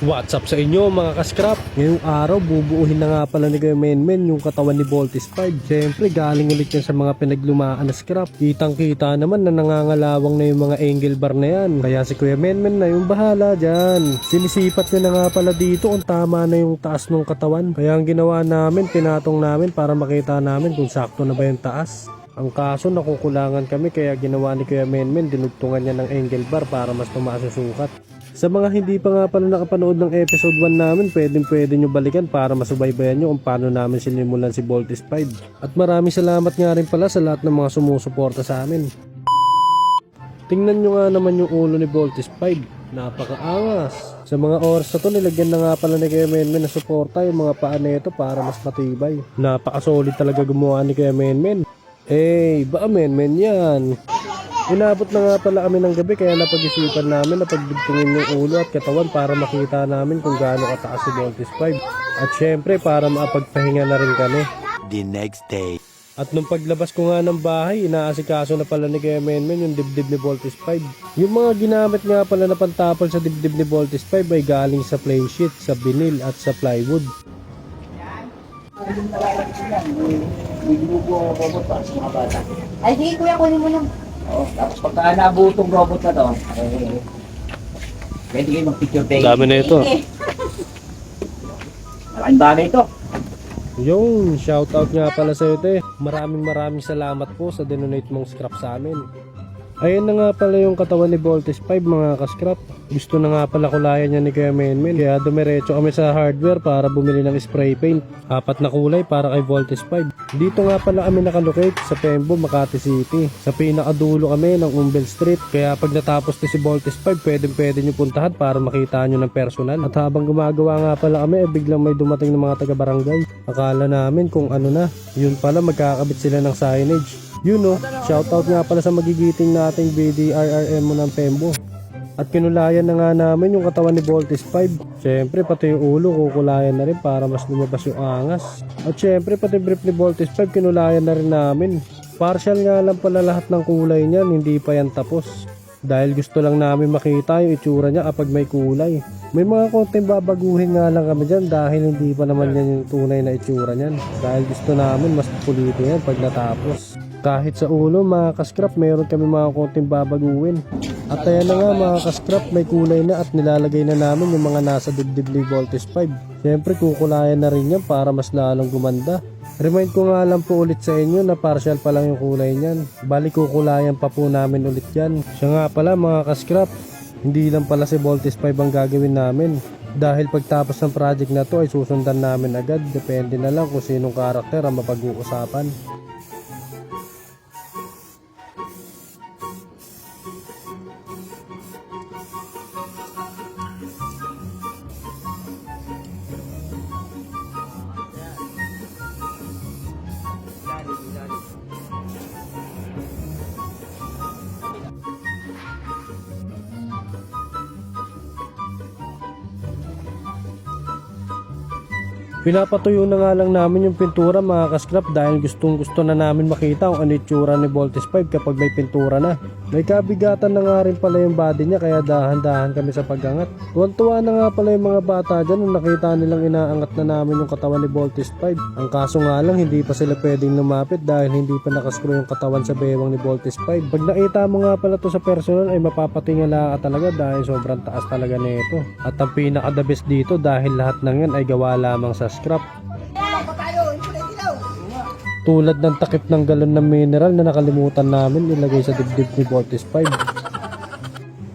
What's up sa inyo mga kaskrap? Ngayong araw bubuuhin na nga pala ni Kuya Menmen yung katawan ni Voltes 5. Siyempre galing ulit yan sa mga pinaglumaan na scrap. Kitang kita naman na nangangalawang na yung mga angle bar na yan. Kaya si Kuya Menmen na yung bahala dyan. Sinisipat niya na nga pala dito kung tama na yung taas ng katawan. Kaya ang ginawa namin, pinatong namin para makita namin kung sakto na ba yung taas. Ang kaso nakukulangan kami kaya ginawa ni Kuya Menmen, dinugtungan niya ng angle bar para mas tumaas yung sukat. Sa mga hindi pa nga pala nakapanood ng episode 1 namin, pwede nyo balikan para masubaybayan nyo kung paano namin sinimulan si Voltes 5. At maraming salamat nga rin pala sa lahat ng mga sumusuporta sa amin. Tingnan nyo nga naman yung ulo ni Voltes 5, napakaangas. Sa mga oras na to, nilagyan na nga pala ni Kuya Menmen na suporta yung mga paa nito para mas matibay. Napakasolid talaga gumawa ni Kuya Menmen. Baka Menmen yan. Inabot na nga pala kami ng gabi kaya napag-isipan namin na pagdugtungin yung ulo at katawan para makita namin kung gaano kataas si Voltes 5. At syempre para maapagpahinga na rin kami. The next day. At nung paglabas ko nga ng bahay, inaasikaso na pala ni Kuya Menmen yung dibdib ni Voltes 5. Yung mga ginamit nga pala na pantapal sa dibdib ni Voltes 5 ay galing sa plain sheet, sa vinyl at sa plywood. Ay, sige kuya, kunin mo lang. Tapos pagka nabutong robot na to, pwede kayo mag-picture taking. Dami na ito. Malaking bagay ito. Yung shoutout nga pala sa ito. Maraming salamat po sa donate mong scrap sa amin. Ayun na nga pala yung katawan ni Voltes 5 mga kaskrap. Gusto na nga pala kulayan niya ni Kuya Menmen. Kaya dumiretso kami sa hardware para bumili ng spray paint. 4 na kulay para kay Voltes 5. Dito nga pala kami nakalocate sa Pembo, Makati City. Sa pinakadulo kami ng Umbel Street. Kaya pag natapos na si Voltes 5, pwede nyo puntahan para makita nyo ng personal. At habang gumagawa nga pala kami, biglang may dumating ng mga taga-barangay. Akala namin kung ano na. Yun pala, magkakabit sila ng signage. Yun no, shoutout nga pala sa magigiting nating BDRRM mo ng Pembo. At kinulayan na nga namin yung katawan ni Voltes 5. Syempre pati yung ulo kukulayan na rin para mas lumabas yung angas. At syempre pati brief ni Voltes 5 kinulayan na rin namin. Partial nga lang pala lahat ng kulay niyan, hindi pa yan tapos. Dahil gusto lang namin makita yung itsura niya kapag may kulay. May mga konting babaguhin nga lang kami dyan dahil hindi pa naman yan yung tunay na itsura niyan. Dahil gusto namin mas pulito yan pag natapos. Kahit sa ulo mga kaskrap meron kami mga konting babaguhin. At ayan na nga mga kaskrap, may kulay na at nilalagay na namin yung mga nasa dibdib ni Voltes 5. Siyempre kukulayan na rin yan para mas lalong gumanda. Remind ko nga lang po ulit sa inyo na partial pa lang yung kulay niyan. Bali kukulayan pa po namin ulit yan. Siya nga pala mga kaskrap, hindi lang pala si Voltes 5 ang gagawin namin. Dahil pagtapos ng project na to ay susundan namin agad. Depende na lang kung sinong karakter ang mapag-uusapan. Pinapatuyo na nga lang namin yung pintura mga kaskrap dahil gustong gusto na namin makita kung ano itsura ni Voltes 5 kapag may pintura na. May kabigatan na nga rin pala yung body niya kaya dahan-dahan kami sa pag-angat. Tuwan-tuwa na nga pala yung mga bata dyan nung nakita nilang inaangat na namin yung katawan ni Voltes 5. Ang kaso nga lang hindi pa sila pwedeng lumapit dahil hindi pa nakascrew yung katawan sa bewang ni Voltes 5. Pag nakita mo nga pala to sa personal ay mapapatingala ka talaga dahil sobrang taas talaga nito. At ang pinaka-the best dito dahil lahat ng yan ay gawa lamang sa scrap. Tulad ng takip ng galon ng mineral na nakalimutan namin ilagay sa dibdib ni Voltes 5.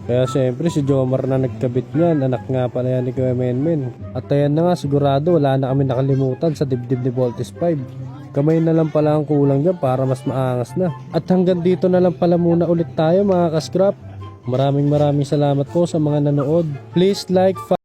Kaya siyempre si Jomar na nagkabit niyan, anak nga pala yan ni Kuya Menmen. At ayan na nga sigurado wala na kami nakalimutan sa dibdib ni Voltes 5. Kamay na lang pala ang kulang dyan para mas maangas na. At hanggang dito na lang pala muna ulit tayo mga kaskrap. Maraming salamat po sa mga nanood. Please like,